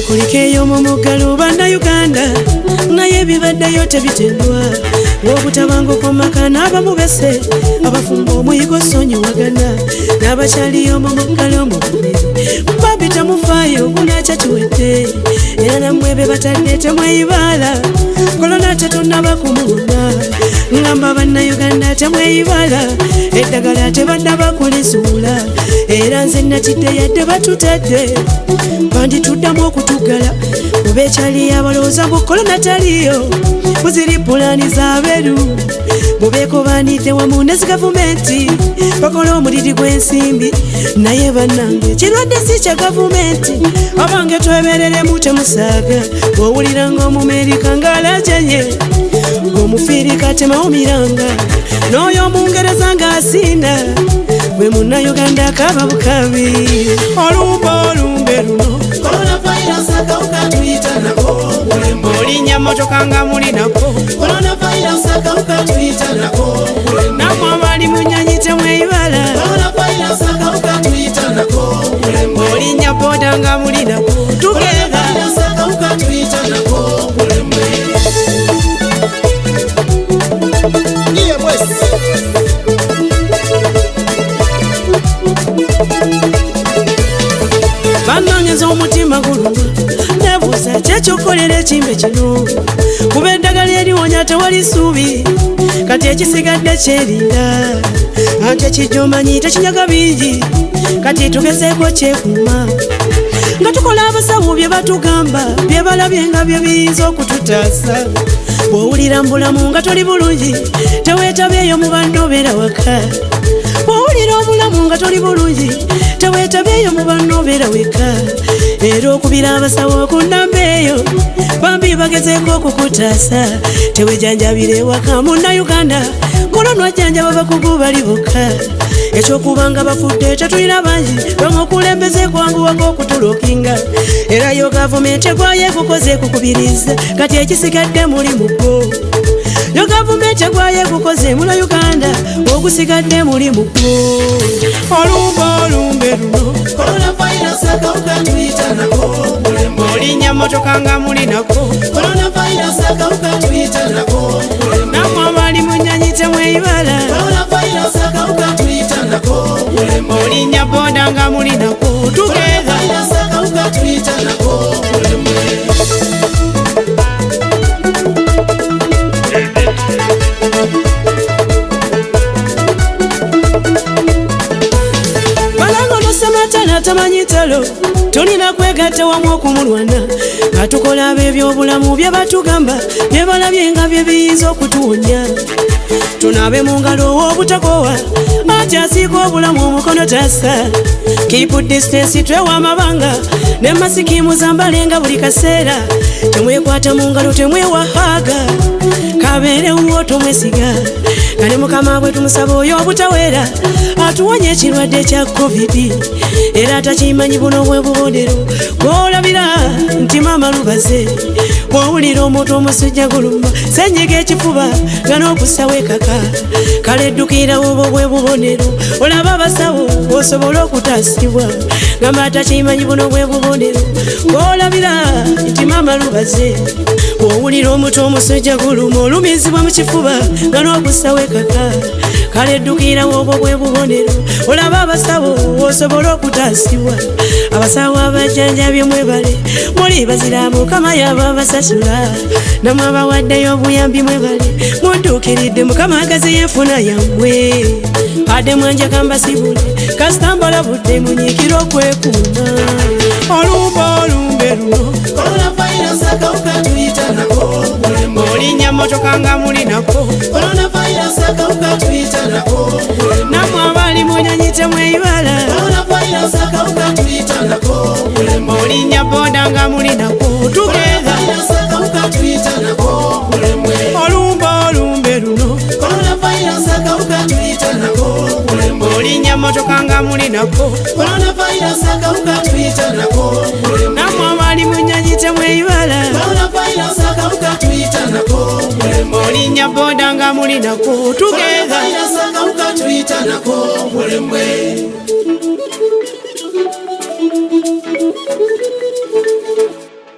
kulikeyo mu muggalo bannayuganda naye bibaddeyo tebitendwa obutabanguko maka n'abamubese abafumba omuyigo sonyiwagana n'abakyaliyo mu muggalo mu bubiri mbabi tamufaayo kunakya kiwedde era nammwe be batadde temweyibaala kolona tetunnaba kumuwona ngamba bannayuganda temweyibaala eddagala tebannaba kulizuula era nze nakidde yadde batutadde bandituddamu okutugala kuba ekyaliyo abalowooza mbu kolona taliyo muziri pulaani z'abeeru mubeeko baanidde wamu ne gavumenti bakola omuliri gw'ensimbi naye bannange kirwadde si kya gavumenti abange twebereremu temusaaga bw'owulira ng'omumerika ng'alajanye ng'omufiirika temawumiranga n'oyo omungereza ng'asinda gwe munnayuganda akaba bukabi olumbe luno Coronavirus akawuka tuyita nako mulembe olinnya mmotoka nga muli nako Coronavirus akawuka tuyita nako mulembe nammwe abali mu nnyonyi temweyibala Coronavirus akawuka tuyita nako mulembe olinnya booda nga muli nako tugenda Coronavirus akawuka tuyita nako mulembe Niye mwesi bannonyeza omutima guluma nebuuza kyekyokolera ekimbe kino kuba eddagala eriwonya tewali ssuubi kati ekisigadde kyerinda anti ekijjomanyi tekinyaga bingi kati tugezeeko kyekuuma nga tukola abasawo bye batugamba bye balabye nga bye biyinza okututaasa bw'owulira mu bulamu nga toli bulungi teweetabyeyo mu banno obeera waka bw'owulira obulamu nga toli bulungi teweetabyeyo mu banno obeera weka era okubira abasawo okundamba eyo bambi bagezeeko okukutaasa tewejanjabira ewaka munnayuganda kolona ojjanjaba bakugu bali bokka ekyokubanga bafudde tetulina bangi bamwe okulembeze kwanguwako okutulokinga era yo gavumenti egwayo ekukoze ekukubiriza kati ekisigadde muli mugwo yo gavumenti egwayo ekukoze muna uganda ogusigadde muli mugwo olumbe luno Coronavirus akawuka tuyita nako mulembe olinnya mmotoka nga muli nako Coronavirus akawuka tuyita nako mulembe nammwe abali mu nnyonyi temweyibala Coronavirus akawuka tuyita nako mulembe olinnya booda nga muli nako tugenda Coronavirus akawuka tuyita nako mulembe Samatana tamanyi talo tulina kwegatta wamu okumulwana nga tukola ab'ebyobulamu bye batugamba bye balabye nga bye biyinza okutuwonya tunaabe mu ngalo obutakowa ati asiika obulamu omukono tasa keep distance twewa amabanga ne masiki muzambalenga buli kaseera temwekwata mu ngalo temwewahaga kabeerewo tomwesiga nga ne mukama bwe tumusaba oyo obutaweera atuwonya ekirwadde kya covid era atakimanyi buno bwe bubonero bw'olabira nti maama lubaze bw'owulira omuntu omusujja guluma senyiga ekifuba nga n'okusawo ekaka kale eddukirawo obwo bwe bubonero olaba abasawo osobola okutaasibwa gamba atakimanyi buno bwe bubonero bw'olabira nti maama lubaze bw'owulira omuntu omusujja guluma olumizibwa mu kifuba nga n'okusawo ekaka kale eddukirawo obwo bwe bubonero olaba abasawo osobola okutaasibwa abasawo abajjanjabye mwebale muli bazira mukama yaba basasula namwe abawaddeyo obuyambi mwebale mudduukiridde mukama agazi yenfuna yammwe adde mwanja kambasibule kasitambala budde munyiikira okwekuuma olumbe luno Coronavirus akawuka tuyita nako mulembe olinnya mmotoka nga muli nako Coronavirus akawuka tuyita nako mulembe nammwe abali mu nnyonyi temweyibala Coronavirus akawuka tuyita nako mulembe olinnya booda nga muli nako tugenda Coronavirus akawuka tuyita nako mulembe olumbe luno Coronavirus akawuka tuyita nako mulembe olinnya mmotoka nga muli nako Coronavirus akawuka tuyita nako mulembe nammwe abali mu nnyonyi temweyibala Coronavirus akawuka tuyita nako mulembe olinnya booda nga muli nako tugenda Coronavirus akawuka tuyita nako mulembe